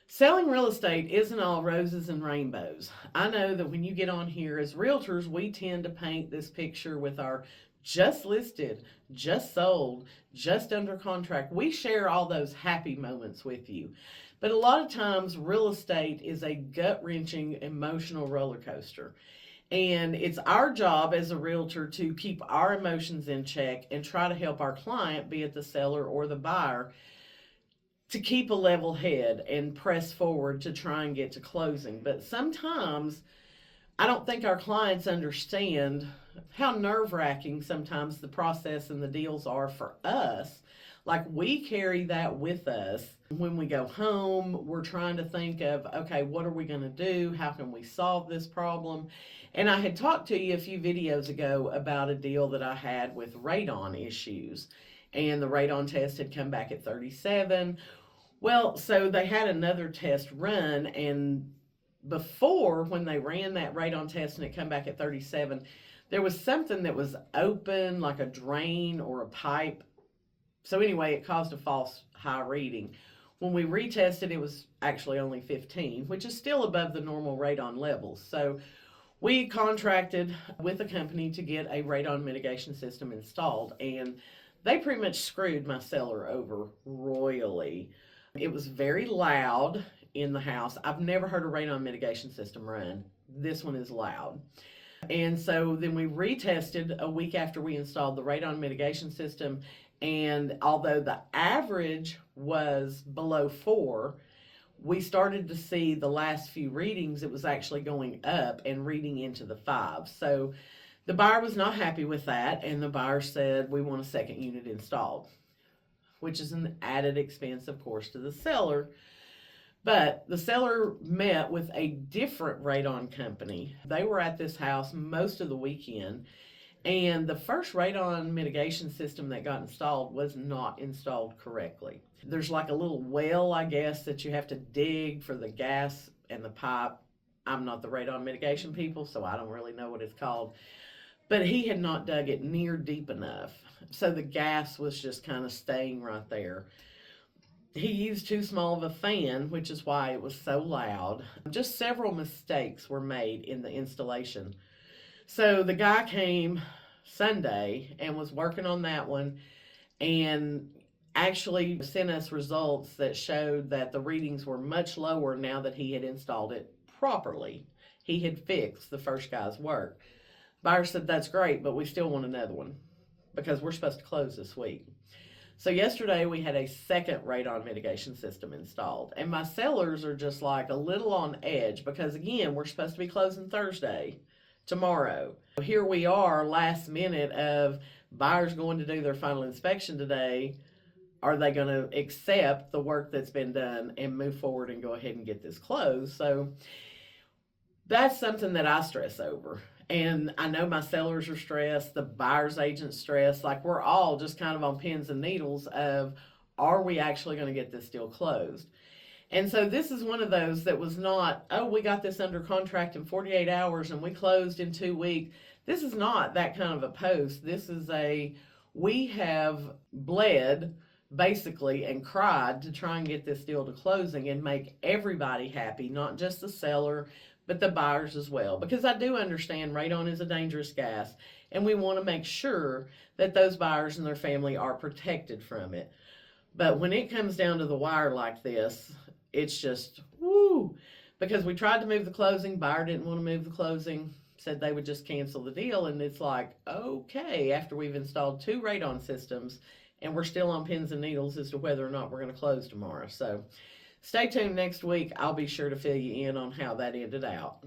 Selling real estate isn't all roses and rainbows. I know that when you get on here as realtors, we tend to paint this picture with our just listed, just sold, just under contract. We share all those happy moments with you. But a lot of times, real estate is a gut wrenching emotional roller coaster. And it's our job as a realtor to keep our emotions in check and try to help our client, be it the seller or the buyer, to keep a level head and press forward to try and get to closing. But sometimes I don't think our clients understand how nerve wracking sometimes the process and the deals are for us. Like we carry that with us when we go home. We're trying to think of, okay, what are we going to do? How can we solve this problem? And I had talked to you a few videos ago about a deal that I had with radon issues. And the radon test had come back at 37. Well, so they had another test run, and before, when they ran that radon test and it come back at 37, there was something that was open, like a drain or a pipe. So anyway, it caused a false high reading. When we retested, it was actually only 15, which is still above the normal radon levels. So we contracted with a company to get a radon mitigation system installed, and they pretty much screwed my seller over royally. It was very loud in the house. I've never heard a radon mitigation system run. This one is loud. And so then we retested a week after we installed the radon mitigation system. And although the average was below 4, we started to see the last few readings, it was actually going up and reading into the 5. So the buyer was not happy with that. And the buyer said, we want a second unit installed, which is an added expense, of course, to the seller. But the seller met with a different radon company. They were at this house most of the weekend, and the first radon mitigation system that got installed was not installed correctly. There's like a little well, I guess, that you have to dig for the gas and the pipe. I'm not the radon mitigation people, so I don't really know what it's called. But he had not dug it near deep enough. So the gas was just kind of staying right there. He used too small of a fan, which is why it was so loud. Just several mistakes were made in the installation. So the guy came Sunday and was working on that one and actually sent us results that showed that the readings were much lower now that he had installed it properly. He had fixed the first guy's work. Buyer said, that's great, but we still want another one because we're supposed to close this week. So yesterday we had a second radon mitigation system installed, and my sellers are just like a little on edge because again, we're supposed to be closing Thursday, tomorrow. Here we are last minute of buyers going to do their final inspection today. Are they going to accept the work that's been done and move forward and go ahead and get this closed? So that's something that I stress over. And I know my sellers are stressed, the buyer's agent's stressed. Like we're all just kind of on pins and needles of, are we actually going to get this deal closed? And so this is one of those that was not, oh, we got this under contract in 48 hours and we closed in 2 weeks. This is not that kind of a post. This is we have bled basically and cried to try and get this deal to closing and make everybody happy, not just the seller, but the buyers as well. Because I do understand radon is a dangerous gas, and we want to make sure that those buyers and their family are protected from it. But when it comes down to the wire like this, it's just, woo. Because we tried to move the closing, buyer didn't want to move the closing, said they would just cancel the deal, and it's like, okay, after we've installed 2 radon systems, and we're still on pins and needles as to whether or not we're going to close tomorrow. So stay tuned next week. I'll be sure to fill you in on how that ended out.